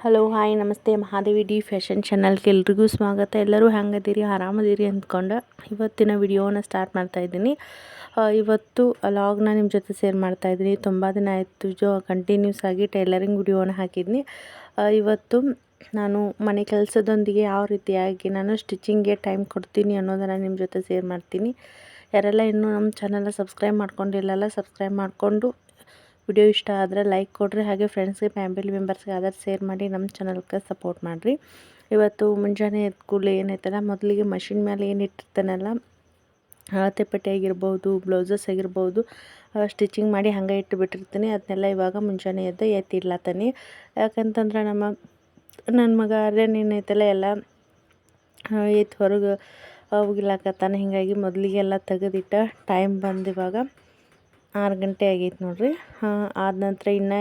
Hello hi ನಮಸ್ತೆ Mahadevi D fashion ಚಾನಲ್ಗೆ ಎಲ್ರಿಗೂ ಸ್ವಾಗತ. ಎಲ್ಲರೂ ಹೆಂಗದಿರಿ, ಆರಾಮದಿರಿ ಅಂದ್ಕೊಂಡು ಇವತ್ತಿನ ವಿಡಿಯೋನ ಸ್ಟಾರ್ಟ್ ಮಾಡ್ತಾಯಿದ್ದೀನಿ. ಇವತ್ತು ಲಾಗ್ನ ನಿಮ್ಮ ಜೊತೆ ಶೇರ್ ಮಾಡ್ತಾಯಿದ್ದೀನಿ. ತುಂಬ ದಿನ ಆಯಿತು ಕಂಟಿನ್ಯೂಸ್ ಆಗಿ ಟೈಲರಿಂಗ್ ವಿಡಿಯೋನ ಹಾಕಿದ್ನಿ. ಇವತ್ತು ನಾನು ಮನೆ ಕೆಲಸದೊಂದಿಗೆ ಯಾವ ರೀತಿಯಾಗಿ ನಾನು ಸ್ಟಿಚಿಂಗ್ಗೆ ಟೈಮ್ ಕೊಡ್ತೀನಿ ಅನ್ನೋದನ್ನು ನಿಮ್ಮ ಜೊತೆ ಶೇರ್ ಮಾಡ್ತೀನಿ. ಯಾರೆಲ್ಲ ಇನ್ನೂ ನಮ್ಮ ಚಾನಲ್ನ ಸಬ್ಸ್ಕ್ರೈಬ್ ಮಾಡ್ಕೊಂಡಿಲ್ಲಲ್ಲ, ಸಬ್ಸ್ಕ್ರೈಬ್ ಮಾಡಿಕೊಂಡು ವಿಡಿಯೋ ಇಷ್ಟ ಆದರೆ ಲೈಕ್ ಕೊಡಿರಿ. ಹಾಗೆ ಫ್ರೆಂಡ್ಸ್ಗೆ, ಫ್ಯಾಮಿಲಿ ಮೆಂಬರ್ಸ್ಗೆ ಆದರೂ ಶೇರ್ ಮಾಡಿ ನಮ್ಮ ಚಾನಲ್ಗೆ ಸಪೋರ್ಟ್ ಮಾಡಿರಿ. ಇವತ್ತು ಮುಂಜಾನೆ ಎದ್ದ ಕೂಡಲೇ ಏನೈತಲ್ಲ, ಮೊದಲಿಗೆ ಮಷಿನ್ ಮೇಲೆ ಏನು ಇಟ್ಟಿರ್ತಾನಲ್ಲ, ಅಳತೆ ಪಟ್ಟಿ ಆಗಿರ್ಬೋದು, ಬ್ಲೌಸಸ್ ಆಗಿರ್ಬೋದು, ಸ್ಟಿಚಿಂಗ್ ಮಾಡಿ ಹಾಗೆ ಇಟ್ಟುಬಿಟ್ಟಿರ್ತೀನಿ. ಅದನ್ನೆಲ್ಲ ಇವಾಗ ಮುಂಜಾನೆ ಎತ್ತಿಡ್ಲತ್ತೀನಿ. ಯಾಕಂತಂದ್ರೆ ನನ್ನ ಮಗ ಆರ್ಯನ್ ಏನೈತಲ್ಲ ಎಲ್ಲ ಎತ್ತು ಹೊರಗೆ ಹೋಗಿಲಾಕತ್ತಾನೆ. ಹೀಗಾಗಿ ಮೊದಲಿಗೆಲ್ಲ ತೆಗೆದಿಟ್ಟ ಟೈಮ್ ಬಂದು ಇವಾಗ 6 ಗಂಟೆ ಆಗೈತೆ ನೋಡ್ರಿ. ಆದ ನಂತರ ಇನ್ನು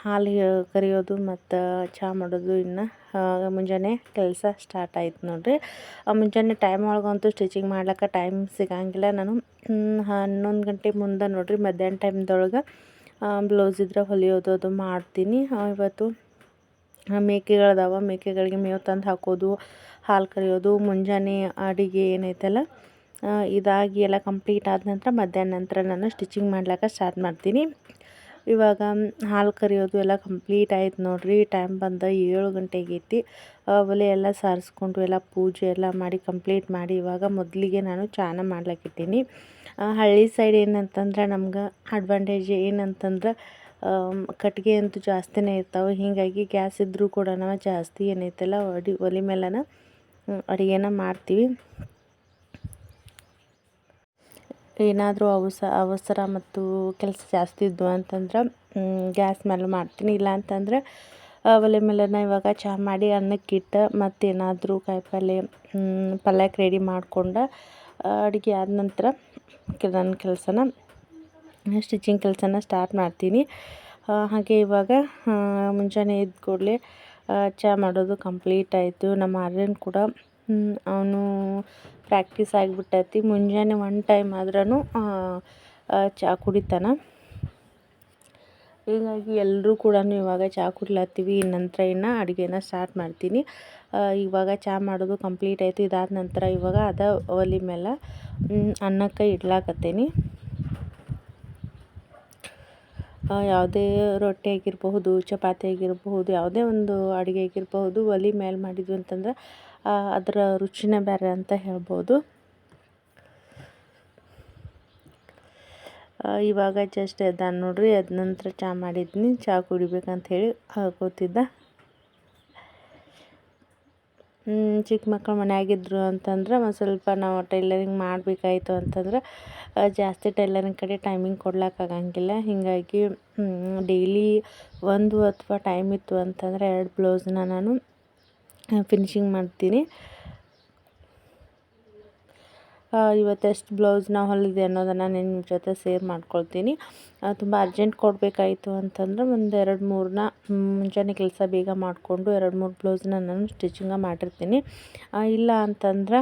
ಹಾಲು ಕರಿಯೋದು ಮತ್ತು ಚಹಾ ಮಾಡೋದು, ಇನ್ನು ಮುಂಜಾನೆ ಕೆಲಸ ಸ್ಟಾರ್ಟ್ ಆಯ್ತು ನೋಡ್ರಿ. ಮುಂಜಾನೆ ಟೈಮ್ ಒಳಗಂತೂ ಸ್ಟಿಚಿಂಗ್ ಮಾಡ್ಲಿಕ್ಕೆ ಟೈಮ್ ಸಿಗಂಗಿಲ್ಲ. ನಾನು 11 ಗಂಟೆ ಮುಂದೆ ನೋಡ್ರಿ, ಮಧ್ಯಾಹ್ನ ಟೈಮ್ದೊಳಗೆ ಬ್ಲೌಸ್ ಇದ್ರೆ ಹೊಲಿಯೋದು ಅದು ಮಾಡ್ತೀನಿ. ಇವತ್ತು ಮೇಕೆಗಳದಾವ, ಮೇಕೆಗಳಿಗೆ ಮೇವು ತಂದು ಹಾಕೋದು, ಹಾಲು ಕರಿಯೋದು, ಮುಂಜಾನೆ ಅಡುಗೆ ಏನೈತಲ್ಲ ಇದಾಗಿ ಎಲ್ಲ ಕಂಪ್ಲೀಟ್ ಆದ ನಂತರ ಮಧ್ಯಾಹ್ನ ನಂತರ ನಾನು ಸ್ಟಿಚಿಂಗ್ ಮಾಡ್ಲಿಕ್ಕೆ ಸ್ಟಾರ್ಟ್ ಮಾಡ್ತೀನಿ. ಇವಾಗ ಹಾಲು ಕರಿಯೋದು ಎಲ್ಲ ಕಂಪ್ಲೀಟ್ ಆಯ್ತು ನೋಡ್ರಿ. ಟೈಮ್ ಬಂದು 7 ಗಂಟೆ ಆಗೈತಿ. ಒಲೆ ಎಲ್ಲ ಸಾರಿಸ್ಕೊಂಡು ಎಲ್ಲ ಪೂಜೆ ಎಲ್ಲ ಮಾಡಿ ಕಂಪ್ಲೀಟ್ ಮಾಡಿ ಇವಾಗ ಮೊದಲಿಗೆ ನಾನು ಚಾನ ಮಾಡ್ಲಿಕ್ಕಿದ್ದೀನಿ. ಹಳ್ಳಿ ಸೈಡ್ ಏನಂತಂದ್ರೆ ನಮ್ಗೆ ಅಡ್ವಾಂಟೇಜ್ ಏನಂತಂದ್ರೆ ಕಟ್ಟಿಗೆ ಅಂತೂ ಜಾಸ್ತಿನೇ ಇರ್ತಾವೆ. ಹೀಗಾಗಿ ಗ್ಯಾಸ್ ಇದ್ದರೂ ಕೂಡ ನಾವು ಜಾಸ್ತಿ ಏನೈತಲ್ಲ ಒಲೆ ಮೇಲನ ಅಡುಗೆನ ಮಾಡ್ತೀವಿ. ಏನಾದರೂ ಅವಸರ ಮತ್ತು ಕೆಲಸ ಜಾಸ್ತಿ ಇದ್ವು ಅಂತಂದ್ರೆ ಗ್ಯಾಸ್ ಮೇಲೆ ಮಾಡ್ತೀನಿ. ಇಲ್ಲ ಅಂತಂದ್ರೆ ಒಲೆ ಮೇಲನ ಇವಾಗ ಚಹಾ ಮಾಡಿ ಅನ್ನಕ್ಕಿಟ್ಟು ಮತ್ತೇನಾದರೂ ಕಾಯಿಪಲ್ಯ ಪಲ್ಯಕ್ಕೆ ರೆಡಿ ಮಾಡ್ಕೊಂಡು ಅಡುಗೆ ಆದ ನಂತರ ನನ್ನ ಕೆಲಸನ ಸ್ಟಿಚಿಂಗ್ ಕೆಲಸನ ಸ್ಟಾರ್ಟ್ ಮಾಡ್ತೀನಿ. ಹಾಗೆ ಇವಾಗ ಮುಂಜಾನೆ ಎದ್ದ ಕೂಡಲೇ ಚಹಾ ಮಾಡೋದು ಕಂಪ್ಲೀಟ್ ಆಯಿತು. ನಮ್ಮ ಆರ್ಯನ್ ಕೂಡ ಅವನು ಪ್ರಾಕ್ಟೀಸ್ ಆಗಿಬಿಟ್ಟೈತಿ. ಮುಂಜಾನೆ 1 ಟೈಮ್ ಆದ್ರೂ ಚಹಾ ಕುಡಿತಾನೆ. ಹೀಗಾಗಿ ಎಲ್ಲರೂ ಕೂಡ ಇವಾಗ ಚಹಾ ಕುಡ್ಲತ್ತೀವಿ. ನಂತರ ಇನ್ನು ಅಡುಗೆನ ಸ್ಟಾರ್ಟ್ ಮಾಡ್ತೀನಿ. ಇವಾಗ ಚಹಾ ಮಾಡೋದು ಕಂಪ್ಲೀಟ್ ಆಯಿತು. ಇದಾದ ನಂತರ ಇವಾಗ ಒಲೆ ಮೇಲೆ ಅನ್ನಕ್ಕೆ ಇಡ್ಲಾಕತ್ತೀನಿ. ಯಾವುದೇ ರೊಟ್ಟಿ ಆಗಿರಬಹುದು, ಚಪಾತಿ ಆಗಿರಬಹುದು, ಯಾವುದೇ ಒಂದು ಅಡುಗೆ ಆಗಿರಬಹುದು, ಒಲೆ ಮೇಲೆ ಮಾಡಿದ್ವಿ ಅಂತಂದ್ರೆ ಅದರ ರುಚಿನೇ ಬೇರೆ ಅಂತ ಹೇಳ್ಬೋದು. ಇವಾಗ ಜಸ್ಟ್ ಎದ್ದ ನೋಡ್ರಿ. ಅದ ನಂತರ ಚಹಾ ಮಾಡಿದ್ನಿ. ಚಹಾ ಕುಡಿಬೇಕಂತ ಹೇಳಿ ಕೂತಿದ್ದ. ಚಿಕ್ಕ ಮಕ್ಕಳು ಮನೆಯಾಗಿದ್ರು ಅಂತಂದ್ರೆ ಒಂದು ಸ್ವಲ್ಪ ನಾವು ಟೈಲರಿಂಗ್ ಮಾಡಬೇಕಾಯ್ತು ಅಂತಂದ್ರೆ ಜಾಸ್ತಿ ಟೈಲರಿಂಗ್ ಕಡೆ ಟೈಮಿಂಗ್ ಕೊಡ್ಲಿಕ್ಕಾಗಂಗಿಲ್ಲ. ಹೀಗಾಗಿ ಡೈಲಿ 1 ಅಥವಾ ಟೈಮ್ ಇತ್ತು ಅಂತಂದರೆ 2 ಬ್ಲೌಸ್ನ ನಾನು ಫಿನಿಶಿಂಗ್ ಮಾಡ್ತೀನಿ. ಇವತ್ತೆಷ್ಟು ಬ್ಲೌಸ್ನ ಹೊಲಿದೆ ಅನ್ನೋದನ್ನು ನಿಮ್ಮ ಜೊತೆ ಶೇರ್ ಮಾಡ್ಕೊಳ್ತೀನಿ. ತುಂಬ ಅರ್ಜೆಂಟ್ ಕೊಡಬೇಕಾಯ್ತು ಅಂತಂದ್ರೆ ಒಂದು 2-3ನ ಮುಂಜಾನೆ ಕೆಲಸ ಬೇಗ ಮಾಡಿಕೊಂಡು 2-3 ಬ್ಲೌಸ್ನ ನಾನು ಸ್ಟಿಚಿಂಗ ಮಾಡಿರ್ತೀನಿ. ಇಲ್ಲ ಅಂತಂದ್ರೆ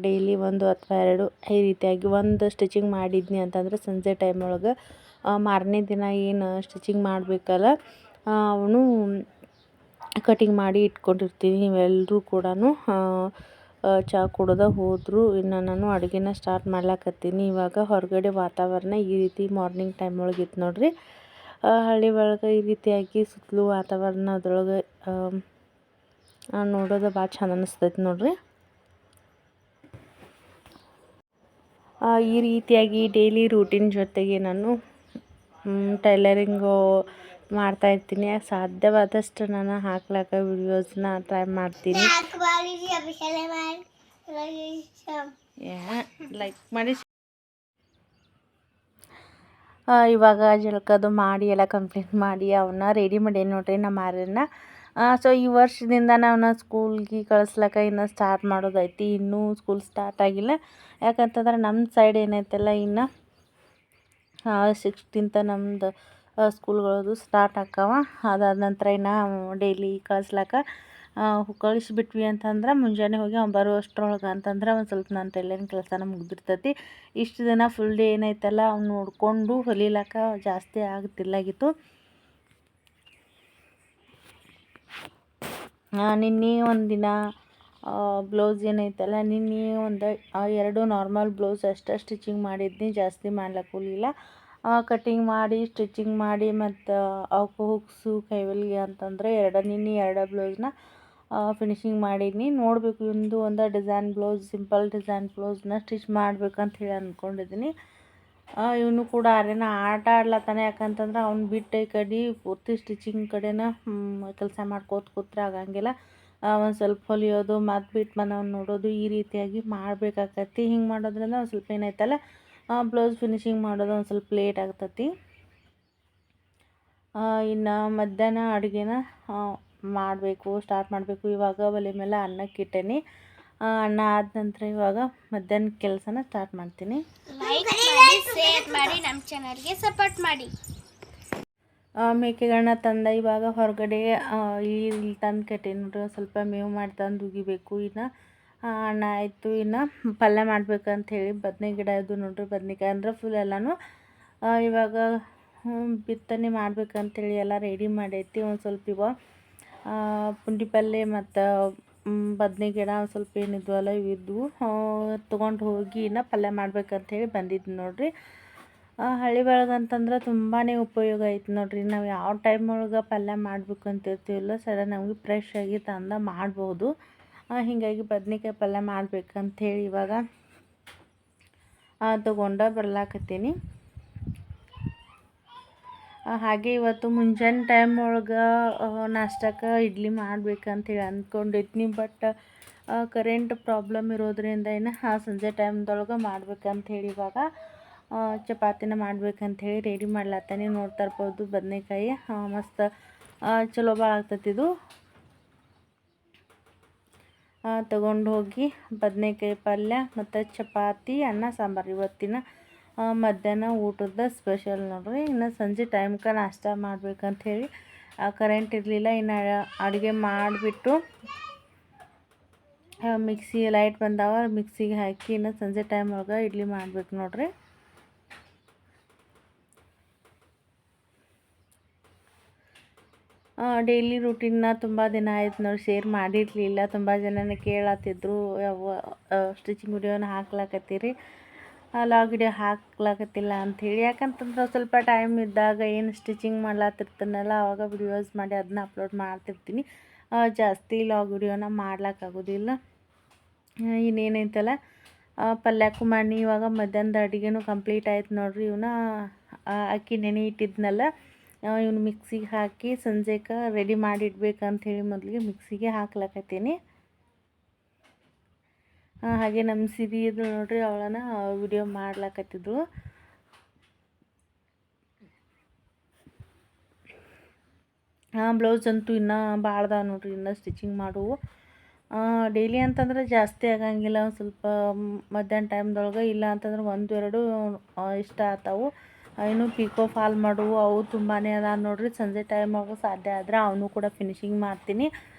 ಡೈಲಿ 1 ಅಥವಾ 2 ಈ ರೀತಿಯಾಗಿ ಒಂದು ಸ್ಟಿಚಿಂಗ್ ಮಾಡಿದ್ನಿ ಅಂತಂದ್ರೆ ಸಂಜೆ ಟೈಮ್ ಒಳಗೆ ಮಾರನೇ ದಿನ ಏನು ಸ್ಟಿಚಿಂಗ್ ಮಾಡಬೇಕಲ್ಲ ಅವನು ಕಟಿಂಗ್ ಮಾಡಿ ಇಟ್ಕೊಂಡಿರ್ತೀನಿ. ನೀವೆಲ್ಲರೂ ಕೂಡ ಚಹಾ ಕುಡ್ದು ಹೋದರು. ಇನ್ನು ನಾನು ಅಡುಗೆನ ಸ್ಟಾರ್ಟ್ ಮಾಡ್ಲಾಕತ್ತೀನಿ. ಇವಾಗ ಹೊರಗಡೆ ವಾತಾವರಣ ಈ ರೀತಿ ಮಾರ್ನಿಂಗ್ ಟೈಮ್ ಒಳಗೆ ಇತ್ತು ನೋಡ್ರಿ. ಹಳ್ಳಿ ಒಳಗೆ ಈ ರೀತಿಯಾಗಿ ಸುತ್ತಲೂ ವಾತಾವರಣದೊಳಗೆ ನೋಡೋದು ಭಾಳ ಚಂದ ಅನ್ನಿಸ್ತೈತಿ ನೋಡ್ರಿ. ಈ ರೀತಿಯಾಗಿ ಡೈಲಿ ರೂಟೀನ್ ಜೊತೆಗೆ ನಾನು ಟೈಲರಿಂಗು ಮಾಡ್ತಾಯಿರ್ತೀನಿ. ಸಾಧ್ಯವಾದಷ್ಟು ನಾನು ಹಾಕ್ಲಿಕ್ಕೆ ವಿಡಿಯೋಸ್ನ ಟ್ರೈ ಮಾಡ್ತೀನಿ. ಲೈಕ್ ಮಾಡಿ ಇವಾಗ ಜಳಕದು ಮಾಡಿ ಎಲ್ಲ ಕಂಪ್ಲೀಟ್ ಮಾಡಿ ಅವನ್ನ ರೆಡಿ ಮಾಡಿ ನೋಡ್ರಿ ನಮ್ಮ ಆರ್ಯನ್ನ. ಸೊ ಈ ವರ್ಷದಿಂದ ನಾವು ಸ್ಕೂಲ್ಗೆ ಕಳಿಸ್ಲಿಕ್ಕೆ ಇನ್ನು ಸ್ಟಾರ್ಟ್ ಮಾಡೋದೈತಿ. ಇನ್ನೂ ಸ್ಕೂಲ್ ಸ್ಟಾರ್ಟ್ ಆಗಿಲ್ಲ. ಯಾಕಂತಂದ್ರೆ ನಮ್ಮ ಸೈಡ್ ಏನೈತಲ್ಲ ಇನ್ನು 16th ನಮ್ಮದು ಸ್ಕೂಲ್ಗಳದು ಸ್ಟಾರ್ಟ್ ಆಕ್ಕವ. ಅದಾದ ನಂತರ ಇನ್ನು ಡೈಲಿ ಕಳಿಸ್ಬಿಟ್ವಿ ಅಂತಂದ್ರೆ ಮುಂಜಾನೆ ಹೋಗಿ ಅವ್ನು ಬರುವಷ್ಟರೊಳಗೆ ಅಂತಂದ್ರೆ ಒಂದು ಸ್ವಲ್ಪ ನಾನು ಟೈಲರಿಂಗ್ ಕೆಲಸನ ಮುಗ್ದಿರ್ತೈತಿ. ಇಷ್ಟು ದಿನ ಫುಲ್ ಡೇ ಏನೈತಲ್ಲ ಅವ್ನು ನೋಡಿಕೊಂಡು ಹೊಲಿಲಕ್ಕ ಜಾಸ್ತಿ ಆಗ್ತಿಲ್ಲಾಗಿತ್ತು. ನಿನ್ನೆ ಒಂದಿನ ಬ್ಲೌಸ್ ಏನೈತಲ್ಲ ನಿನ್ನೆ ಒಂದು 2 ನಾರ್ಮಲ್ ಬ್ಲೌಸ್ ಅಷ್ಟೇ ಸ್ಟಿಚಿಂಗ್ ಮಾಡಿದ್ನಿ, ಜಾಸ್ತಿ ಮಾಡ್ಲಿಕ್ಕೆ ಹೋಗಲಿಲ್ಲ. ಕಟ್ಟಿಂಗ್ ಮಾಡಿ ಸ್ಟಿಚಿಂಗ್ ಮಾಡಿ ಮತ್ತು ಅವಕ್ಕೆ ಹುಕ್ಸು ಕೈವಲ್ಗೆ ಅಂತಂದರೆ ನಿನ್ನೆ 2 ಬ್ಲೌಸ್ನ ಫಿನಿಶಿಂಗ್ ಮಾಡೀನಿ. ನೋಡಬೇಕು ಒಂದು ಡಿಸೈನ್ ಬ್ಲೌಸ್, ಸಿಂಪಲ್ ಡಿಸೈನ್ ಬ್ಲೌಸ್ನ ಸ್ಟಿಚ್ ಮಾಡ್ಬೇಕಂತ ಹೇಳಿ ಅಂದ್ಕೊಂಡಿದ್ದೀನಿ. ಇವನು ಕೂಡ ಆರ್ಯನ ಆಟ ಆಡ್ಲತ್ತಾನೆ, ಯಾಕಂತಂದ್ರೆ ಅವ್ನು ಬಿಟ್ಟು ಈ ಕಡೆ ಪೂರ್ತಿ ಸ್ಟಿಚಿಂಗ್ ಕಡೆನ ಕೆಲಸ ಮಾಡ್ಕೋತ ಕೂತ್ರೆ ಆಗಂಗಿಲ್ಲ. ಒಂದು ಸ್ವಲ್ಪ ಹೊಲಿಯೋದು ಮತ್ತು ಬಿಟ್ಟು ಮನವ್ನು ನೋಡೋದು ಈ ರೀತಿಯಾಗಿ ಮಾಡಬೇಕಾಗತ್ತಿ. ಹಿಂಗೆ ಮಾಡೋದ್ರಿಂದ ಒಂದು ಸ್ವಲ್ಪ ಏನೈತಲ್ಲ ಬ್ಲೌಸ್ ಫಿನಿಶಿಂಗ್ ಮಾಡೋದು ಒಂದು ಸ್ವಲ್ಪ ಲೇಟ್ ಆಗ್ತತಿ. ಇನ್ನು ಮಧ್ಯಾಹ್ನ ಅಡುಗೆನ ಸ್ಟಾರ್ಟ್ ಮಾಡಬೇಕು. ಇವಾಗ ಒಲೆ ಮೇಲೆ ಅನ್ನಕ್ಕೆ ಇಟ್ಟೇನಿ. ಅನ್ನ ಆದ ನಂತರ ಇವಾಗ ಮಧ್ಯಾಹ್ನ ಕೆಲಸನ ಸ್ಟಾರ್ಟ್ ಮಾಡ್ತೀನಿ. ಲೈಕ್ ಮಾಡಿ, ಶೇರ್ ಮಾಡಿ, ನಮ್ಮ ಚಾನಲ್ಗೆ ಸಪೋರ್ಟ್ ಮಾಡಿ. ಮೇಕೆಗಳನ್ನ ತಂದ ಇವಾಗ ಹೊರಗಡೆ ಇಲ್ಲಿ ತಂದು ಕಟ್ಟೆ ನೋಡ್ರಿ. ಸ್ವಲ್ಪ ಮೇವು ಮಾಡಿ ತಂದು ಉಗಿಬೇಕು. ಇನ್ನು ಅನ್ನ ಆಯಿತು. ಇನ್ನು ಪಲ್ಯ ಮಾಡ್ಬೇಕಂತ ಹೇಳಿ ಬದನೆ ಗಿಡ ಇದು ನೋಡ್ರಿ. ಬದ್ನೆಕಾಯಿ ಅಂದ್ರೆ ಫುಲ್ ಎಲ್ಲನೂ ಇವಾಗ ಬಿತ್ತನೆ ಮಾಡ್ಬೇಕಂತೇಳಿ ಎಲ್ಲ ರೆಡಿ ಮಾಡೈತಿ. ಒಂದು ಸ್ವಲ್ಪ ಇವಾಗ ಪುಂಡಿ ಪಲ್ಯ ಮತ್ತು ಬದನೆ ಗಿಡ ಒಂದು ಸ್ವಲ್ಪ ಏನಿದ್ವಲ್ಲ ಇವಿದ್ವು ತೊಗೊಂಡು ಹೋಗಿ ಇನ್ನು ಪಲ್ಯ ಮಾಡ್ಬೇಕಂತೇಳಿ ಬಂದಿದ್ದು ನೋಡ್ರಿ. ಹಳ್ಳಿ ಬೆಳಗಂತಂದ್ರೆ ತುಂಬಾ ಉಪಯೋಗ ಐತೆ ನೋಡ್ರಿ. ನಾವು ಯಾವ ಟೈಮ್ ಒಳಗೆ ಪಲ್ಯ ಮಾಡ್ಬೇಕು ಅಂತಿರ್ತೀವಲ್ಲ ಸಡನ್ ನಮಗೆ ಫ್ರೆಶ್ ಆಗಿ ತಂದು ಮಾಡ್ಬೋದು. ಹೀಗಾಗಿ ಬದ್ನೆಕಾಯಿ ಪಲ್ಯ ಮಾಡ್ಬೇಕಂಥೇಳಿ ಇವಾಗ ತೊಗೊಂಡು ಬರ್ಲಾಕತ್ತೀನಿ. ಹಾಗೆ ಇವತ್ತು ಮುಂಜಾನೆ ಟೈಮ್ ಒಳಗೆ ನಾಷ್ಟಕ್ಕೆ ಇಡ್ಲಿ ಮಾಡ್ಬೇಕಂತೇಳಿ ಅಂದ್ಕೊಂಡಿದ್ನಿ. ಬಟ್ ಕರೆಂಟ್ ಪ್ರಾಬ್ಲಮ್ ಇರೋದ್ರಿಂದ ಸಂಜೆ ಟೈಮ್ದೊಳಗೆ ಮಾಡ್ಬೇಕಂಥೇಳಿ ಇವಾಗ ಚಪಾತಿನ ಮಾಡ್ಬೇಕಂಥೇಳಿ ರೆಡಿ ಮಾಡ್ಲತ್ತಾನೆ. ನೋಡ್ತಾ ಇರ್ಬೋದು ಬದನೆಕಾಯಿ ಮಸ್ತ್ ಚಲೋ ಭಾಳ ಆಗ್ತತಿದು. ತಗೊಂಡು ಹೋಗಿ ಬದನೆಕಾಯಿ ಪಲ್ಯ ಮತ್ತು ಚಪಾತಿ ಅನ್ನ ಸಾಂಬಾರು ಇವತ್ತಿನ ಮಧ್ಯಾಹ್ನ ಊಟದ ಸ್ಪೆಷಲ್ ನೋಡ್ರಿ. ಇನ್ನು ಸಂಜೆ ಟೈಮ್ಗೆ ನಾಷ್ಟ ಮಾಡ್ಬೇಕಂಥೇಳಿ ಕರೆಂಟ್ ಇರಲಿಲ್ಲ. ಇನ್ನು ಅಡುಗೆ ಮಾಡಿಬಿಟ್ಟು ಮಿಕ್ಸಿ ಲೈಟ್ ಬಂದಾವ, ಮಿಕ್ಸಿಗೆ ಹಾಕಿ ಇನ್ನು ಸಂಜೆ ಟೈಮ್ ಒಳಗೆ ಇಡ್ಲಿ ಮಾಡ್ಬೇಕು ನೋಡ್ರಿ. ಡೈಲಿ ರೂಟೀನ್ನ ತುಂಬ ದಿನ ಆಯ್ತು ನೋಡಿ ಶೇರ್ ಮಾಡಿರಲಿಲ್ಲ. ತುಂಬ ಜನನೇ ಕೇಳತ್ತಿದ್ರು ಯಾವ ಸ್ಟಿಚಿಂಗ್ ವಿಡಿಯೋನ ಹಾಕ್ಲಾಕತ್ತೀರಿ, ಲಾಗ್ ವಿಡಿಯೋ ಹಾಕ್ಲಾಕತ್ತಿಲ್ಲ ಅಂಥೇಳಿ. ಯಾಕಂತಂದ್ರೆ ಸ್ವಲ್ಪ ಟೈಮ್ ಇದ್ದಾಗ ಏನು ಸ್ಟಿಚಿಂಗ್ ಮಾಡ್ಲಾತಿರ್ತೀನಲ್ಲ ಆವಾಗ ವಿಡಿಯೋಸ್ ಮಾಡಿ ಅದನ್ನ ಅಪ್ಲೋಡ್ ಮಾಡ್ತಿರ್ತೀನಿ. ಜಾಸ್ತಿ ಲಾಗ್ ವಿಡಿಯೋನ ಮಾಡ್ಲಿಕ್ಕಾಗೋದಿಲ್ಲ. ಇನ್ನೇನೈತಲ್ಲ ಪಲ್ಯಕ್ಕೂ ಮಾಡಿ ಇವಾಗ ಮಧ್ಯಾಹ್ನದ ಅಡುಗೆನೂ ಕಂಪ್ಲೀಟ್ ಆಯ್ತು ನೋಡ್ರಿ. ಇವನ್ನ ಅಕ್ಕಿ ನೆನೆ ಇಟ್ಟಿದ್ನಲ್ಲ ಇವನು ಮಿಕ್ಸಿಗೆ ಹಾಕಿ ಸಂಜೆಗೆ ರೆಡಿ ಮಾಡಿ ಇಡ್ಬೇಕಂಥೇಳಿ ಮೊದಲಿಗೆ ಮಿಕ್ಸಿಗೆ ಹಾಕ್ಲಕತ್ತೀನಿ. ಹಾಗೆ ನಮ್ಮ ಸಿರಿ ಇದು ನೋಡ್ರಿ, ಅವಳನ್ನ ವಿಡಿಯೋ ಮಾಡ್ಲಕತ್ತಿದ್ರು. ಬ್ಲೌಸ್ ಅಂತೂ ಇನ್ನೂ ಭಾಳದ ನೋಡ್ರಿ, ಇನ್ನೂ ಸ್ಟಿಚಿಂಗ್ ಮಾಡುವು. ಡೈಲಿ ಅಂತಂದ್ರೆ ಜಾಸ್ತಿ ಆಗಂಗಿಲ್ಲ, ಒಂದು ಸ್ವಲ್ಪ ಮಧ್ಯಾಹ್ನ ಟೈಮ್ದೊಳಗೆ ಇಲ್ಲ ಅಂತಂದ್ರೆ 1-2 ಇಷ್ಟ ಆಗ್ತಾವು. ಇನ್ನು ಪಿಕೋ ಫಾಲ್ ಮಾಡುವು ಅವು ತುಂಬಾ ಅದ ನೋಡ್ರಿ. ಸಂಜೆ ಟೈಮ್ ಒಳಗೆ ಸಾಧ್ಯ ಆದರೆ ಅವನು ಕೂಡ ಫಿನಿಶಿಂಗ್ ಮಾಡ್ತೀನಿ.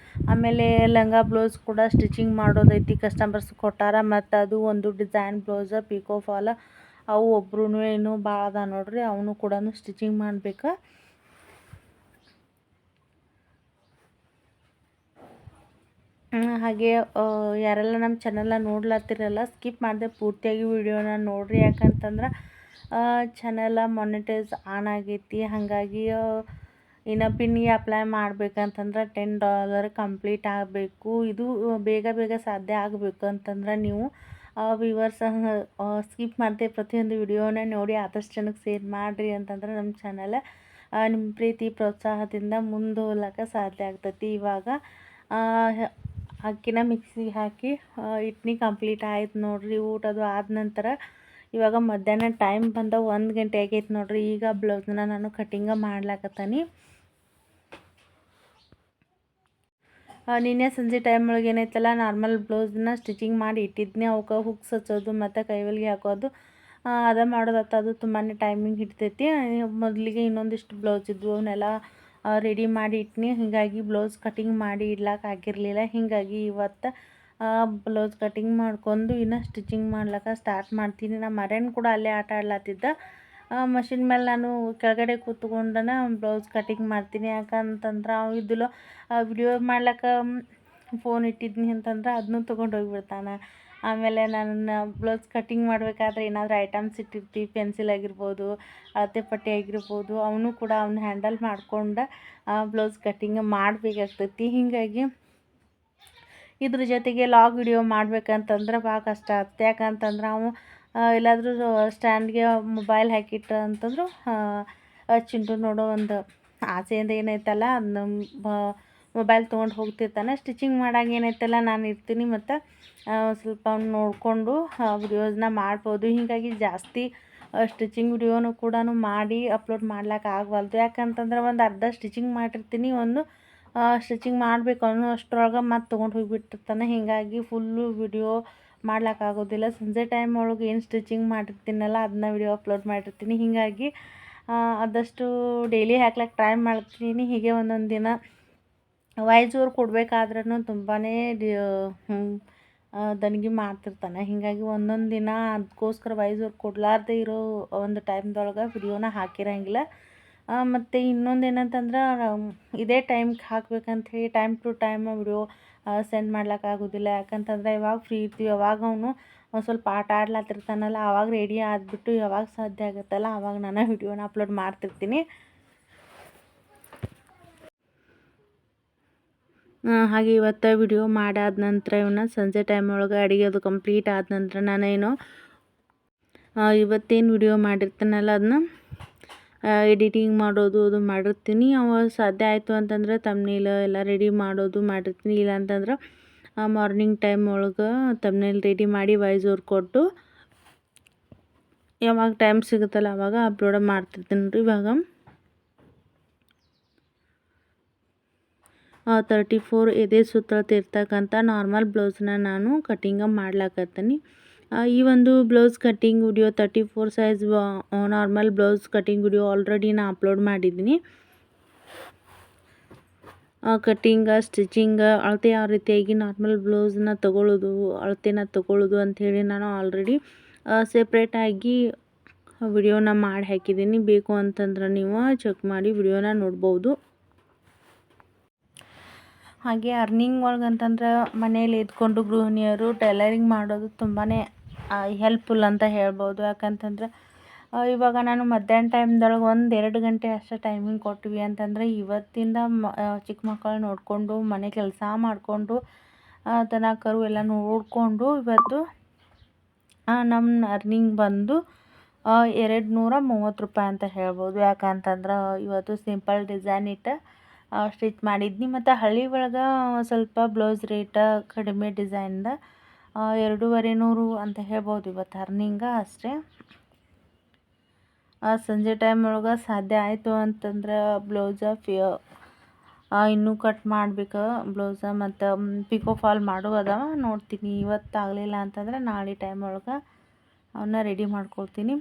ಆಮೇಲೆ ಲಂಗ ಬ್ಲೌಸ್ ಕೂಡ ಸ್ಟಿಚಿಂಗ್ ಮಾಡೋದೈತಿ, ಕಸ್ಟಮರ್ಸ್ ಕೊಟ್ಟಾರ. ಮತ್ತು ಅದು ಒಂದು ಡಿಸೈನ್ ಬ್ಲೌಸ್ ಪಿಕೋ ಫಾಲ್ ಅವು ಒಬ್ರು ಇನ್ನೂ ಭಾಳ ಅದ ನೋಡ್ರಿ, ಅವನು ಕೂಡ ಸ್ಟಿಚಿಂಗ್ ಮಾಡ್ಬೇಕು. ಹಾಗೆ ಯಾರೆಲ್ಲ ನಮ್ಮ ಚಾನಲ್ನ ನೋಡ್ಲತ್ತಿರಲ್ಲ ಸ್ಕಿಪ್ ಮಾಡದೆ ಪೂರ್ತಿಯಾಗಿ ವಿಡಿಯೋನ ನೋಡಿರಿ. ಯಾಕಂತಂದ್ರೆ ಚಾನಲ್ ಮಾನಿಟೈಸ್ ಆನ್ ಆಗೈತಿ. ಹಾಗಾಗಿ ಇನ್ನು ಪಿನ್ನಿಗೆ ಅಪ್ಲೈ ಮಾಡ್ಬೇಕಂತಂದ್ರೆ $10 ಕಂಪ್ಲೀಟ್ ಆಗಬೇಕು. ಇದು ಬೇಗ ಸಾಧ್ಯ ಆಗಬೇಕು ಅಂತಂದ್ರೆ ನೀವು ವ್ಯೂವರ್ಸ್ ಸ್ಕಿಪ್ ಮಾಡದೆ ಪ್ರತಿಯೊಂದು ವಿಡಿಯೋನ ನೋಡಿ ಆದಷ್ಟು ಜನಕ್ಕೆ ಶೇರ್ ಮಾಡಿರಿ. ಅಂತಂದ್ರೆ ನಮ್ಮ ಚಾನಲ್ ನಿಮ್ಮ ಪ್ರೀತಿ ಪ್ರೋತ್ಸಾಹದಿಂದ ಮುಂದೋಗ್ಲಿಕ್ಕೆ ಸಾಧ್ಯ ಆಗ್ತೈತಿ. ಇವಾಗ ಅಕ್ಕಿನ ಮಿಕ್ಸಿಗೆ ಹಾಕಿ ಇಟ್ನಿ ಕಂಪ್ಲೀಟ್ ಆಯ್ತು ನೋಡ್ರಿ. ಊಟದು ಆದ ನಂತರ ಇವಾಗ ಮಧ್ಯಾಹ್ನ ಟೈಮ್ ಬಂದ 1 ಗಂಟೆ ಆಗೈತೆ ನೋಡ್ರಿ. ಈಗ ಬ್ಲೌಸ್ನ ನಾನು ಕಟ್ಟಿಂಗ ಮಾಡ್ಲಾಕತ್ತೀನಿ. ನಿನ್ನೆ ಸಂಜೆ ಟೈಮ್ ಒಳಗೆ ಏನೈತಲ್ಲ ನಾರ್ಮಲ್ ಬ್ಲೌಸ್ನ ಸ್ಟಿಚಿಂಗ್ ಮಾಡಿ ಇಟ್ಟಿದ್ನಿ. ಅವಕ್ಕೆ ಹುಕ್ಸ್ ಹಚ್ಚೋದು ಮತ್ತು ಕೈವಲ್ಗೆ ಹಾಕೋದು ಅದ ಮಾಡೋದತ್ತ. ಅದು ತುಂಬಾ ಟೈಮಿಂಗ್ ಹಿಡ್ತೈತಿ. ಮೊದಲಿಗೆ ಇನ್ನೊಂದಿಷ್ಟು ಬ್ಲೌಸ್ ಇದ್ವು, ಅವನ್ನೆಲ್ಲ ರೆಡಿ ಮಾಡಿ ಇಟ್ನಿ. ಹೀಗಾಗಿ ಬ್ಲೌಸ್ ಕಟಿಂಗ್ ಮಾಡಿ ಇಡ್ಲಿಕ್ಕಾಗಿರಲಿಲ್ಲ. ಹೀಗಾಗಿ ಇವತ್ತು ಬ್ಲೌಸ್ ಕಟಿಂಗ್ ಮಾಡ್ಕೊಂಡು ಇನ್ನು ಸ್ಟಿಚಿಂಗ್ ಮಾಡ್ಲಿಕ್ಕೆ ಸ್ಟಾರ್ಟ್ ಮಾಡ್ತೀನಿ. ನಮ್ಮ ಮರ್ಯನ್ ಕೂಡ ಅಲ್ಲೇ ಆಟ ಆಡ್ಲತ್ತಿದ್ದ. ಮಷಿನ್ ಮೇಲೆ ನಾನು ಕೆಳಗಡೆ ಕೂತ್ಕೊಂಡನ ಬ್ಲೌಸ್ ಕಟಿಂಗ್ ಮಾಡ್ತೀನಿ. ಯಾಕಂತಂದ್ರೆ ಅವ ಇದ್ದಿಲ್ಲ ವಿಡಿಯೋ ಮಾಡ್ಲಿಕ್ಕೆ ಫೋನ್ ಇಟ್ಟಿದ್ನಿ ಅಂತಂದ್ರೆ ಅದನ್ನೂ ತೊಗೊಂಡು ಹೋಗಿಬಿಡ್ತಾನೆ. ಆಮೇಲೆ ನಾನು ಬ್ಲೌಸ್ ಕಟಿಂಗ್ ಮಾಡಬೇಕಾದ್ರೆ ಏನಾದರೂ ಐಟಮ್ಸ್ ಇಟ್ಟಿರ್ತೀವಿ, ಪೆನ್ಸಿಲ್ ಆಗಿರ್ಬೋದು, ಅಳತೆ ಪಟ್ಟಿ ಆಗಿರ್ಬೋದು, ಅವನು ಕೂಡ ಅವ್ನ ಹ್ಯಾಂಡಲ್ ಮಾಡ್ಕೊಂಡು ಬ್ಲೌಸ್ ಕಟಿಂಗ್ ಮಾಡಬೇಕಾಗ್ತೈತಿ. ಹೀಗಾಗಿ ಇದ್ರ ಜೊತೆಗೆ ಲಾಗ್ ವಿಡಿಯೋ ಮಾಡ್ಬೇಕಂತಂದ್ರೆ ಭಾಳ ಕಷ್ಟ ಆಗುತ್ತೆ. ಯಾಕಂತಂದ್ರೆ ಅವು ಎಲ್ಲಾದರೂ ಸ್ಟ್ಯಾಂಡ್ಗೆ ಮೊಬೈಲ್ ಹಾಕಿಟ್ಟ ಅಂತಂದ್ರು ಚಿಂಟು ನೋಡೋ ಒಂದು ಆಸೆಯಿಂದ ಏನೈತಲ್ಲ ಅದನ್ನ ಮೊಬೈಲ್ ತೊಗೊಂಡು ಹೋಗ್ತಿರ್ತಾನೆ. ಸ್ಟಿಚಿಂಗ್ ಮಾಡಾಗ ಏನೈತಲ್ಲ ನಾನು ಇರ್ತೀನಿ ಮತ್ತು ಸ್ವಲ್ಪ ಅವ್ನು ನೋಡಿಕೊಂಡು ವಿಡಿಯೋಸ್ನ ಮಾಡ್ಬೋದು. ಹೀಗಾಗಿ ಜಾಸ್ತಿ ಸ್ಟಿಚಿಂಗ್ ವಿಡಿಯೋನು ಕೂಡ ಮಾಡಿ ಅಪ್ಲೋಡ್ ಮಾಡ್ಲಿಕ್ಕೆ ಆಗವಲ್ದು. ಯಾಕಂತಂದ್ರೆ ಒಂದು ಅರ್ಧ ಸ್ಟಿಚಿಂಗ್ ಮಾಡಿರ್ತೀನಿ, ಒಂದು ಸ್ಟಿಚಿಂಗ್ ಮಾಡಬೇಕು ಅನ್ನೋ ಅಷ್ಟರೊಳಗೆ ಮತ್ತೆ ತೊಗೊಂಡು ಹೋಗಿಬಿಟ್ಟಿರ್ತಾನೆ. ಹೀಗಾಗಿ ಫುಲ್ಲು ವಿಡಿಯೋ ಮಾಡ್ಲಿಕ್ಕಾಗೋದಿಲ್ಲ. ಸಂಜೆ ಟೈಮ್ ಒಳಗೆ ಏನು ಸ್ಟಿಚಿಂಗ್ ಮಾಡಿರ್ತೀನಲ್ಲ ಅದನ್ನ ವಿಡಿಯೋ ಅಪ್ಲೋಡ್ ಮಾಡಿರ್ತೀನಿ. ಹೀಗಾಗಿ ಆದಷ್ಟು ಡೈಲಿ ಹಾಕ್ಲಿಕ್ಕೆ ಟ್ರೈ ಮಾಡ್ತೀನಿ. ಹೀಗೆ ಒಂದೊಂದು ದಿನ ವಾಯ್ಸ್ ಓವರ್ ಕೊಡಬೇಕಾದ್ರೂ ತುಂಬಾ ದಣಿಗೆ ಮಾಡ್ತಿರ್ತಾನೆ. ಹೀಗಾಗಿ ಒಂದೊಂದು ದಿನ ಅದಕ್ಕೋಸ್ಕರ ವಾಯ್ಸ್ ಓವರ್ ಕೊಡಲಾರ್ದೆ ಇರೋ ಒಂದು ಟೈಮ್ದೊಳಗೆ ವಿಡಿಯೋನ ಹಾಕಿರಂಗಿಲ್ಲ. ಮತ್ತು ಇನ್ನೊಂದು ಏನಂತಂದ್ರೆ ಇದೇ ಟೈಮ್ಗೆ ಹಾಕ್ಬೇಕಂಥೇಳಿ time to time video send ಮಾಡ್ಲಿಕ್ಕಾಗೋದಿಲ್ಲ. ಯಾಕಂತಂದ್ರೆ ಯಾವಾಗ ಫ್ರೀ ಇರ್ತೀವಿ ಅವಾಗ ಅವನು ಒಂದು ಸ್ವಲ್ಪ ಆಟ ಆಡ್ಲತ್ತಿರ್ತಾನಲ್ಲ, ಆವಾಗ ರೆಡಿ ಆಗಿಬಿಟ್ಟು ಯಾವಾಗ ಸಾಧ್ಯ ಆಗುತ್ತಲ್ಲ ಆವಾಗ ನಾನು ವಿಡಿಯೋನ ಅಪ್ಲೋಡ್ ಮಾಡ್ತಿರ್ತೀನಿ. ಹಾಗೆ ಇವತ್ತು ವಿಡಿಯೋ ಮಾಡಾದ ನಂತರ ಇವನ್ನ ಸಂಜೆ ಟೈಮ್ ಒಳಗೆ ಅಡುಗೆ ಅದು ಕಂಪ್ಲೀಟ್ ಆದ ನಂತರ ನಾನೇನು ಇವತ್ತೇನು ವಿಡಿಯೋ ಮಾಡಿರ್ತೀನಲ್ಲ ಅದನ್ನ ಎಡಿಟಿಂಗ್ ಮಾಡೋದು ಅದು ಮಾಡಿರ್ತೀನಿ. ಸಾಧ್ಯ ಆಯಿತು ಅಂತಂದ್ರೆ ತಮ್ನೇಲ್ ಎಲ್ಲ ರೆಡಿ ಮಾಡೋದು ಮಾಡಿರ್ತೀನಿ. ಇಲ್ಲ ಅಂತಂದ್ರೆ ಮಾರ್ನಿಂಗ್ ಟೈಮ್ ಒಳಗೆ ತಮ್ನೇಲ್ ರೆಡಿ ಮಾಡಿ ವಾಯ್ಸ್ ಓವರ್ ಕೊಟ್ಟು ಯಾವಾಗ ಟೈಮ್ ಸಿಗುತ್ತಲ್ಲ ಆವಾಗ ಅಪ್ಲೋಡ್ ಮಾಡ್ತಿರ್ತೀನಿ ರೀ. ಇವಾಗ 34 ಎದೆ ಸುತ್ತಳತಿರ್ತಕ್ಕಂಥ ನಾರ್ಮಲ್ ಬ್ಲೌಸ್ನ ನಾನು ಕಟಿಂಗ ಮಾಡ್ಲಾಕತ್ತೀನಿ. ಈ ಒಂದು blouse cutting video 34 size normal blouse cutting video already ನಾನು ಅಪ್ಲೋಡ್ ಮಾಡಿದ್ದೀನಿ. ಕಟಿಂಗ ಸ್ಟಿಚಿಂಗ ಅಳತೆ ಯಾವ ರೀತಿಯಾಗಿ ನಾರ್ಮಲ್ ಬ್ಲೌಸ್ನ ತೊಗೊಳ್ಳೋದು, ಅಳತೆನ ತೊಗೊಳ್ಳೋದು ಅಂಥೇಳಿ ನಾನು ಆಲ್ರೆಡಿ ಸೆಪ್ರೇಟಾಗಿ ವಿಡಿಯೋನ ಮಾಡಿ ಹಾಕಿದ್ದೀನಿ. ಬೇಕು ಅಂತಂದ್ರೆ ನೀವು ಚೆಕ್ ಮಾಡಿ ವಿಡಿಯೋನ ನೋಡ್ಬೋದು. ಹಾಗೆ ಅರ್ನಿಂಗ್ ಒಳಗಂತಂದ್ರೆ ಮನೇಲಿ ಇದ್ಕೊಂಡು ಗೃಹಿಣಿಯರು ಟೈಲರಿಂಗ್ ಮಾಡೋದು ತುಂಬಾ ಹೆಲ್ಪ್ಫುಲ್ ಅಂತ ಹೇಳ್ಬೋದು. ಯಾಕಂತಂದ್ರೆ ಇವಾಗ ನಾನು ಮಧ್ಯಾಹ್ನ ಟೈಮ್ದೊಳಗೆ 1-2 ಗಂಟೆ ಅಷ್ಟೇ ಟೈಮಿಂಗ್ ಕೊಟ್ವಿ ಅಂತಂದರೆ ಇವತ್ತಿಂದ ಚಿಕ್ಕ ಮಕ್ಕಳು ನೋಡಿಕೊಂಡು ಮನೆ ಕೆಲಸ ಮಾಡಿಕೊಂಡು ದನ ಕರು ಎಲ್ಲ ನೋಡಿಕೊಂಡು ಇವತ್ತು ನಮ್ಮ ಅರ್ನಿಂಗ್ ಬಂದು 230 ರೂಪಾಯಿ ಅಂತ ಹೇಳ್ಬೋದು. ಯಾಕಂತಂದ್ರೆ ಇವತ್ತು ಸಿಂಪಲ್ ಡಿಸೈನ್ ಇಟ್ಟು ಸ್ಟಿಚ್ ಮಾಡಿದ್ನಿ. ಮತ್ತು ಹಳ್ಳಿ ಒಳಗೆ ಸ್ವಲ್ಪ ಬ್ಲೌಸ್ ರೇಟ ಕಡಿಮೆ ಡಿಸೈನ್ದ 250 ಅಂತ ಹೇಳ್ಬೋದು ಇವತ್ತು ಅರ್ನಿಂಗ ಅಷ್ಟೇ. ಸಂಜೆ ಟೈಮ್ ಒಳಗೆ ಸಾಧ್ಯ ಆಯಿತು ಅಂತಂದ್ರೆ ಬ್ಲೌಸ ಇನ್ನೂ ಕಟ್ ಮಾಡ್ಬೇಕು ಬ್ಲೌಸ, ಮತ್ತು ಪಿಕೋ ಫಾಲ್ ಮಾಡೋದವ ನೋಡ್ತೀನಿ. ಇವತ್ತು ಆಗಲಿಲ್ಲ ಅಂತಂದ್ರೆ ನಾಳೆ ಟೈಮ್ ಒಳಗೆ ಅವನ್ನ ರೆಡಿ ಮಾಡ್ಕೊಳ್ತೀನಿ.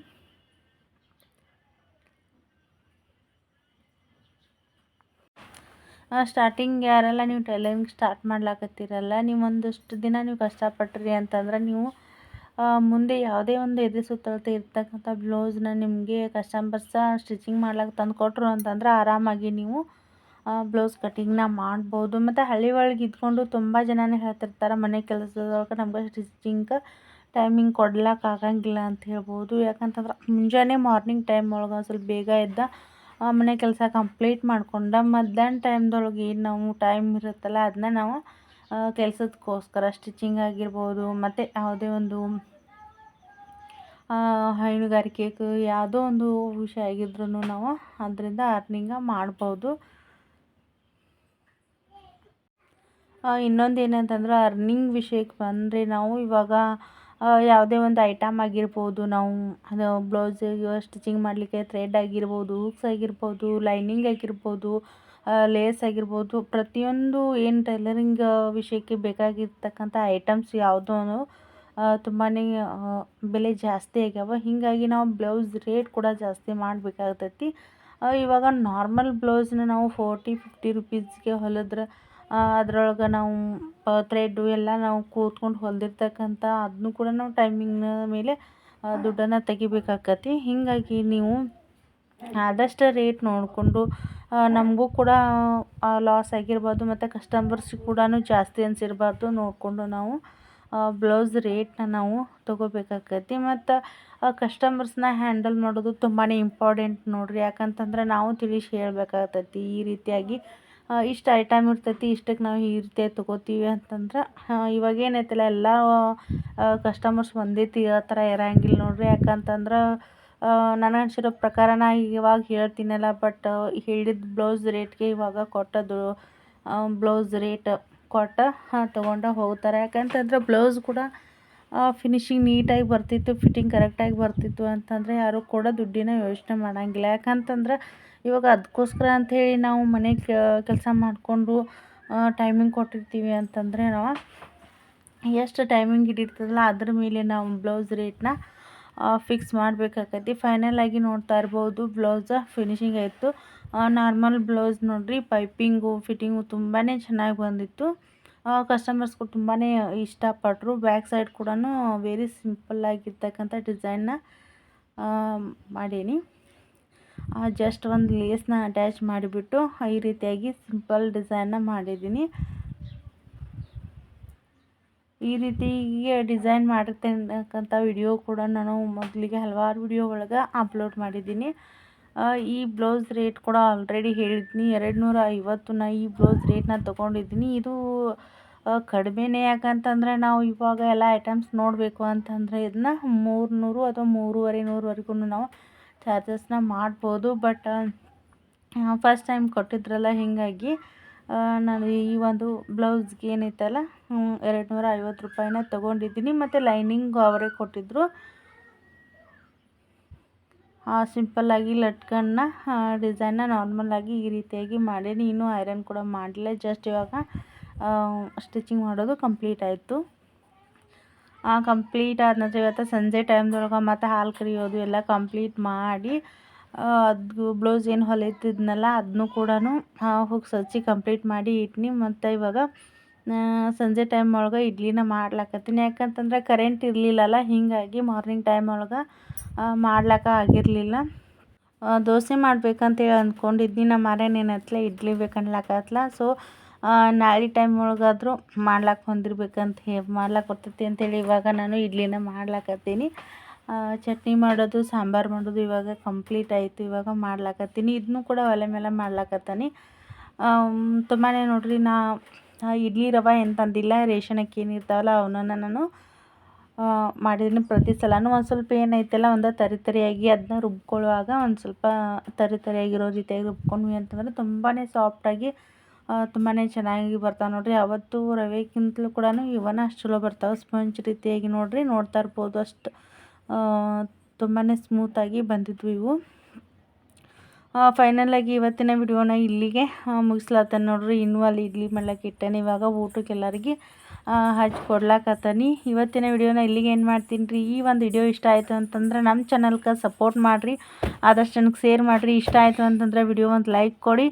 ಸ್ಟಾರ್ಟಿಂಗ್ ಯಾರೆಲ್ಲ ನೀವು ಟೈಲರಿಂಗ್ ಸ್ಟಾರ್ಟ್ ಮಾಡ್ಲಾಕತ್ತೀರಲ್ಲ, ನೀವು ಒಂದಷ್ಟು ದಿನ ನೀವು ಕಷ್ಟಪಟ್ರಿ ಅಂತಂದ್ರೆ ನೀವು ಮುಂದೆ ಯಾವುದೇ ಒಂದು ಎದೆ ಸುತ್ತಳತೆ ಇರ್ತಕ್ಕಂಥ ಬ್ಲೌಸ್ನ ನಿಮಗೆ ಕಸ್ಟಮರ್ಸ ಸ್ಟಿಚಿಂಗ್ ಮಾಡ್ಲಿಕ್ಕೆ ತಂದು ಕೊಟ್ಟರು ಅಂತಂದ್ರೆ ಆರಾಮಾಗಿ ನೀವು ಬ್ಲೌಸ್ ಕಟಿಂಗ್ನ ಮಾಡ್ಬೋದು. ಮತ್ತು ಹಳ್ಳಿ ಒಳಗೆ ಇದ್ಕೊಂಡು ತುಂಬ ಜನನೇ ಹೇಳ್ತಿರ್ತಾರೆ ಮನೆ ಕೆಲಸದೊಳಗೆ ನಮ್ಗೆ ಸ್ಟಿಚಿಂಗ್ ಟೈಮಿಂಗ್ ಕೊಡ್ಲಿಕ್ಕೆ ಆಗಂಗಿಲ್ಲ ಅಂತ ಹೇಳ್ಬೋದು. ಯಾಕಂತಂದ್ರೆ ಮುಂಜಾನೆ ಮಾರ್ನಿಂಗ್ ಟೈಮ್ ಒಳಗೆ ಸ್ವಲ್ಪ ಬೇಗ ಎದ್ದ ಮನೆ ಕೆಲಸ ಕಂಪ್ಲೀಟ್ ಮಾಡ್ಕೊಂಡು ಮಧ್ಯಾಹ್ನ ಟೈಮ್ದೊಳಗೆ ಏನು ನಾವು ಟೈಮ್ ಇರುತ್ತಲ್ಲ ಅದನ್ನ ನಾವು ಕೆಲಸದಕ್ಕೋಸ್ಕರ ಸ್ಟಿಚಿಂಗ್ ಆಗಿರ್ಬೋದು, ಮತ್ತು ಯಾವುದೇ ಒಂದು ಹೈನುಗಾರಿಕೆ ಯಾವುದೋ ಒಂದು ವಿಷಯ ಆಗಿದ್ರೂ ನಾವು ಅದರಿಂದ ಅರ್ನಿಂಗ ಮಾಡ್ಬೋದು. ಇನ್ನೊಂದು ಏನಂತಂದ್ರೆ ಅರ್ನಿಂಗ್ ವಿಷಯಕ್ಕೆ ಬಂದರೆ ನಾವು ಇವಾಗ ಯಾವುದೇ ಒಂದು ಐಟಮ್ ಆಗಿರ್ಬೋದು, ನಾವು ಅದು ಬ್ಲೌಸಿಗೆ ಸ್ಟಿಚಿಂಗ್ ಮಾಡಲಿಕ್ಕೆ ಥ್ರೆಡ್ ಆಗಿರ್ಬೋದು, ಹೂಕ್ಸ್ ಆಗಿರ್ಬೋದು, ಲೈನಿಂಗ್ ಆಗಿರ್ಬೋದು, ಲೇಸ್ ಆಗಿರ್ಬೋದು, ಪ್ರತಿಯೊಂದು ಏನು ಟೈಲರಿಂಗ್ ವಿಷಯಕ್ಕೆ ಬೇಕಾಗಿರ್ತಕ್ಕಂಥ ಐಟಮ್ಸ್ ಯಾವುದೂ ತುಂಬಾ ಬೆಲೆ ಜಾಸ್ತಿ ಆಗ್ಯಾವ. ಹೀಗಾಗಿ ನಾವು ಬ್ಲೌಸ್ ರೇಟ್ ಕೂಡ ಜಾಸ್ತಿ ಮಾಡಬೇಕಾಗ್ತೈತಿ. ಇವಾಗ ನಾರ್ಮಲ್ ಬ್ಲೌಸ್ನ ನಾವು 40-50 ರುಪೀಸ್ಗೆ ಹೊಲಿದ್ರೆ ಅದರೊಳಗೆ ನಾವು ಥ್ರೆಡ್ಡು ಎಲ್ಲ ನಾವು ಕೂತ್ಕೊಂಡು ಹೊಲಿದಿರ್ತಕ್ಕಂಥ ಅದನ್ನು ಕೂಡ ನಾವು ಟೈಮಿಂಗ್ನ ಮೇಲೆ ದುಡ್ಡನ್ನು ತೆಗಿಬೇಕಾಕತಿ. ಹೀಗಾಗಿ ನೀವು ಆದಷ್ಟು ರೇಟ್ ನೋಡಿಕೊಂಡು ನಮಗೂ ಕೂಡ ಲಾಸ್ ಆಗಿರ್ಬಾರ್ದು ಮತ್ತು ಕಸ್ಟಮರ್ಸಿಗೆ ಕೂಡ ಜಾಸ್ತಿ ಅನಿಸಿರ್ಬಾರ್ದು ನೋಡಿಕೊಂಡು ನಾವು ಬ್ಲೌಸ್ ರೇಟ್ನ ನಾವು ತೊಗೋಬೇಕಾಕತಿ. ಮತ್ತು ಕಸ್ಟಮರ್ಸ್ನ ಹ್ಯಾಂಡಲ್ ಮಾಡೋದು ತುಂಬಾ ಇಂಪಾರ್ಟೆಂಟ್ ನೋಡಿರಿ. ಯಾಕಂತಂದ್ರೆ ನಾವು ತಿಳಿಸಿ ಹೇಳ್ಬೇಕಾಗ್ತೈತಿ ಈ ರೀತಿಯಾಗಿ ಇಷ್ಟು ಐಟಮ್ ಇರ್ತೈತಿ, ಇಷ್ಟಕ್ಕೆ ನಾವು ಈ ರೀತಿ ತೊಗೋತೀವಿ ಅಂತಂದ್ರೆ ಇವಾಗ ಏನೈತಲ್ಲ ಎಲ್ಲ ಕಸ್ಟಮರ್ಸ್ ಒಂದೇ ಥರ ಇರೋಂಗಿಲ್ಲ ನೋಡಿರಿ. ಯಾಕಂತಂದ್ರೆ ನನಗೆ ಅನ್ಸಿರೋ ಪ್ರಕಾರ ನಾ ಇವಾಗ ಹೇಳ್ತೀನಲ್ಲ, ಬಟ್ ಹೇಳಿದ ಬ್ಲೌಸ್ ರೇಟ್ಗೆ ಇವಾಗ ಕೊಟ್ಟದು ಬ್ಲೌಸ್ ರೇಟ್ ಕೊಟ್ಟು ತೊಗೊಂಡು ಹೋಗ್ತಾರೆ. ಯಾಕಂತಂದ್ರೆ ಬ್ಲೌಸ್ ಕೂಡ ಫಿನಿಶಿಂಗ್ ನೀಟಾಗಿ ಬರ್ತಿತ್ತು, ಫಿಟ್ಟಿಂಗ್ ಕರೆಕ್ಟಾಗಿ ಬರ್ತಿತ್ತು ಅಂತಂದರೆ ಯಾರೂ ಕೂಡ ದುಡ್ಡಿನ ಯೋಚನೆ ಮಾಡೋಂಗಿಲ್ಲ. ಯಾಕಂತಂದ್ರೆ ಇವಾಗ ಅದಕ್ಕೋಸ್ಕರ ಅಂಥೇಳಿ ನಾವು ಮನೆಗೆ ಕೆಲಸ ಮಾಡಿಕೊಂಡು ಟೈಮಿಂಗ್ ಕೊಟ್ಟಿರ್ತೀವಿ ಅಂತಂದರೆ ನಾವು ಎಷ್ಟು ಟೈಮಿಂಗ್ ಹಿಡಿರ್ತದಲ್ಲ ಅದ್ರ ಮೇಲೆ ನಾವು ಬ್ಲೌಸ್ ರೇಟ್ನ ಫಿಕ್ಸ್ ಮಾಡಬೇಕಾಗೈತಿ. ಫೈನಲಾಗಿ ನೋಡ್ತಾ ಇರ್ಬೋದು ಬ್ಲೌಸ್ ಫಿನಿಶಿಂಗ್ ಆಯಿತು. ನಾರ್ಮಲ್ ಬ್ಲೌಸ್ ನೋಡಿರಿ, ಪೈಪಿಂಗು ಫಿಟ್ಟಿಂಗು ತುಂಬಾ ಚೆನ್ನಾಗಿ ಬಂದಿತ್ತು. ಕಸ್ಟಮರ್ಸ್ಗಳು ತುಂಬಾ ಇಷ್ಟಪಟ್ಟರು. ಬ್ಯಾಕ್ ಸೈಡ್ ಕೂಡ ವೆರಿ ಸಿಂಪಲ್ಲಾಗಿರ್ತಕ್ಕಂಥ ಡಿಸೈನ್ನ ಮಾಡೀನಿ. ಜಸ್ಟ್ ಒಂದು ಲೇಸ್ನ ಅಟ್ಯಾಚ್ ಮಾಡಿಬಿಟ್ಟು ಈ ರೀತಿಯಾಗಿ ಸಿಂಪಲ್ ಡಿಸೈನ್ನ ಮಾಡಿದ್ದೀನಿ. ಈ ರೀತಿ ಡಿಸೈನ್ ಮಾಡಿರ್ತಕ್ಕಂಥ ವಿಡಿಯೋ ಕೂಡ ನಾನು ಮೊದಲಿಗೆ ಹಲವಾರು ವಿಡಿಯೋ ಒಳಗೆ ಅಪ್ಲೋಡ್ ಮಾಡಿದ್ದೀನಿ. ಈ ಬ್ಲೌಸ್ ರೇಟ್ ಕೂಡ ಆಲ್ರೆಡಿ ಹೇಳಿದ್ದೀನಿ, 250 ನಾ ಈ ಬ್ಲೌಸ್ ರೇಟ್ನ ತೊಗೊಂಡಿದ್ದೀನಿ. ಇದು ಕಡಿಮೆನೇ. ಯಾಕಂತಂದರೆ ನಾವು ಇವಾಗ ಎಲ್ಲ ಐಟಮ್ಸ್ ನೋಡಬೇಕು ಅಂತಂದರೆ ಇದನ್ನ 300 ಅಥವಾ 350ವರೆಗೂ ನಾವು ಚಾರ್ಜಸ್ನ ಮಾಡ್ಬೋದು. ಬಟ್ ಫಸ್ಟ್ ಟೈಮ್ ಕೊಟ್ಟಿದ್ರಲ್ಲ, ಹೀಗಾಗಿ ನಾನು ಈ ಒಂದು ಬ್ಲೌಸ್ಗೆ ಏನೈತಲ್ಲ 250 ರೂಪಾಯಿನ ತೊಗೊಂಡಿದ್ದೀನಿ. ಮತ್ತು ಲೈನಿಂಗ್ ಅವರೇ ಕೊಟ್ಟಿದ್ದರು. ಸಿಂಪಲ್ಲಾಗಿ ಲಟ್ಕನ್ನ ಡಿಸೈನ್ನ ನಾರ್ಮಲಾಗಿ ಈ ರೀತಿಯಾಗಿ ಮಾಡೀನಿ. ಇನ್ನೂ ಐರನ್ ಕೂಡ ಮಾಡಲಿಲ್ಲ, ಜಸ್ಟ್ ಇವಾಗ ಸ್ಟಿಚಿಂಗ್ ಮಾಡೋದು ಕಂಪ್ಲೀಟ್ ಆಯಿತು. ಕಂಪ್ಲೀಟ್ ಆದ ನಂತರ ಇವತ್ತು ಸಂಜೆ ಟೈಮ್ದೊಳಗೆ ಮತ್ತು ಹಾಲು ಕರಿಯೋದು ಎಲ್ಲ ಕಂಪ್ಲೀಟ್ ಮಾಡಿ ಅದು ಬ್ಲೌಸ್ ಏನು ಹೊಲಿತಿದ್ನಲ್ಲ ಅದನ್ನು ಕೂಡ ಹುಗ್ಸ್ ಹಚ್ಚಿ ಕಂಪ್ಲೀಟ್ ಮಾಡಿ ಇಟ್ನಿ. ಮತ್ತು ಇವಾಗ ಸಂಜೆ ಟೈಮ್ ಒಳಗೆ ಇಡ್ಲಿನ ಮಾಡ್ಲಾಕತ್ತೀನಿ. ಯಾಕಂತಂದ್ರೆ ಕರೆಂಟ್ ಇರಲಿಲ್ಲಲ್ಲ, ಹೀಗಾಗಿ ಮಾರ್ನಿಂಗ್ ಟೈಮ್ ಒಳಗೆ ಮಾಡ್ಲಿಕ್ಕೆ ಆಗಿರಲಿಲ್ಲ. ದೋಸೆ ಮಾಡ್ಬೇಕಂತೇಳಿ ಅಂದ್ಕೊಂಡಿದ್ನಿ. ನಮ್ಮ ಮಾರೇನು ಏನತ್ಲ ಇಡ್ಲಿ ಬೇಕನ್ಲಾಕತ್ಲ. ಸೊ ನಾಳೆ ಟೈಮ್ ಒಳಗಾದರೂ ಮಾಡ್ಲಾಕ್ಕೆ ಹೊಂದಿರ್ಬೇಕಂತ ಮಾಡ್ಲಾಕ್ಕೆ ಬರ್ತೈತಿ ಅಂತೇಳಿ ಇವಾಗ ನಾನು ಇಡ್ಲಿನ ಮಾಡ್ಲಾಕತ್ತೀನಿ. ಚಟ್ನಿ ಮಾಡೋದು, ಸಾಂಬಾರು ಮಾಡೋದು ಇವಾಗ ಕಂಪ್ಲೀಟ್ ಆಯಿತು. ಇವಾಗ ಮಾಡ್ಲಾಕತ್ತೀನಿ. ಇದನ್ನು ಕೂಡ ಒಲೆ ಮೇಲೆ ಮಾಡ್ಲಾಕತ್ತೀನಿ. ತುಂಬಾ ನೋಡ್ರಿ, ನಾ ಇಡ್ಲಿ ರವೆ ಏನು ತಂದಿಲ್ಲ, ರೇಷನ್ ಅಕ್ಕಿ ಏನಿರ್ತಾವಲ್ಲ ಅವನ್ನ ನಾನು ಮಾಡಿದ್ದೀನಿ. ಪ್ರತಿ ಸಲನೂ ಒಂದು ಸ್ವಲ್ಪ ಏನೈತಲ್ಲ ಒಂದು ತರಿಯಾಗಿ ಅದನ್ನ ರುಬ್ಕೊಳ್ಳುವಾಗ ಒಂದು ಸ್ವಲ್ಪ ತರಿಯಾಗಿರೋ ರೀತಿಯಾಗಿ ರುಬ್ಕೊಂಡ್ವಿ ಅಂತಂದರೆ ತುಂಬಾ ಸಾಫ್ಟಾಗಿ ತುಂಬಾ ಚೆನ್ನಾಗಿ ಬರ್ತಾವೆ ನೋಡಿರಿ. ಅವತ್ತು ರವೆಗಿಂತಲೂ ಕೂಡ ಇವನ್ನ ಅಷ್ಟು ಚಲೋ ಬರ್ತಾವೆ, ಸ್ಪಂಜ್ ರೀತಿಯಾಗಿ ನೋಡಿರಿ. ನೋಡ್ತಾ ಇರ್ಬೋದು ಅಷ್ಟು ತುಂಬಾ ಸ್ಮೂತಾಗಿ ಬಂದಿದ್ವು ಇವು. ಫೈನಲಾಗಿ ಇವತ್ತಿನ ವಿಡಿಯೋನ ಇಲ್ಲಿಗೆ ಮುಗಿಸ್ಲತ್ತೇನೆ ನೋಡ್ರಿ. ಇನ್ನೂ ಅಲ್ಲಿ ಇಡ್ಲಿ ಮಾಡ್ಲಿಕ್ಕೆ ಇಟ್ಟೇನೆ. ಇವಾಗ ಊಟಕ್ಕೆ ಎಲ್ಲರಿಗೆ ಹಚ್ಚಿ ಕೊಡ್ಲಾಕತ್ತೀನಿ. ಇವತ್ತಿನ ವಿಡಿಯೋನ ಇಲ್ಲಿಗೆ ಏನು ಮಾಡ್ತೀನಿ ರೀ. ಈ ಒಂದು ವಿಡಿಯೋ ಇಷ್ಟ ಆಯಿತು ಅಂತಂದ್ರೆ ನಮ್ಮ ಚಾನಲ್ಗೆ ಸಪೋರ್ಟ್ ಮಾಡಿರಿ, ಆದಷ್ಟು ನನಗೆ ಶೇರ್ ಮಾಡಿರಿ. ಇಷ್ಟ ಆಯಿತು ಅಂತಂದರೆ ವಿಡಿಯೋ ಒಂದು ಲೈಕ್ ಕೊಡಿ,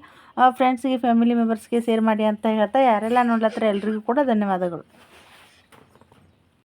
ಫ್ರೆಂಡ್ಸ್ಗೆ ಫ್ಯಾಮಿಲಿ ಮೆಂಬರ್ಸ್ಗೆ ಶೇರ್ ಮಾಡಿ ಅಂತ ಹೇಳ್ತಾ ಯಾರೆಲ್ಲ ನೋಡ್ಲತ್ತರ ಎಲ್ರಿಗೂ ಕೂಡ ಧನ್ಯವಾದಗಳು.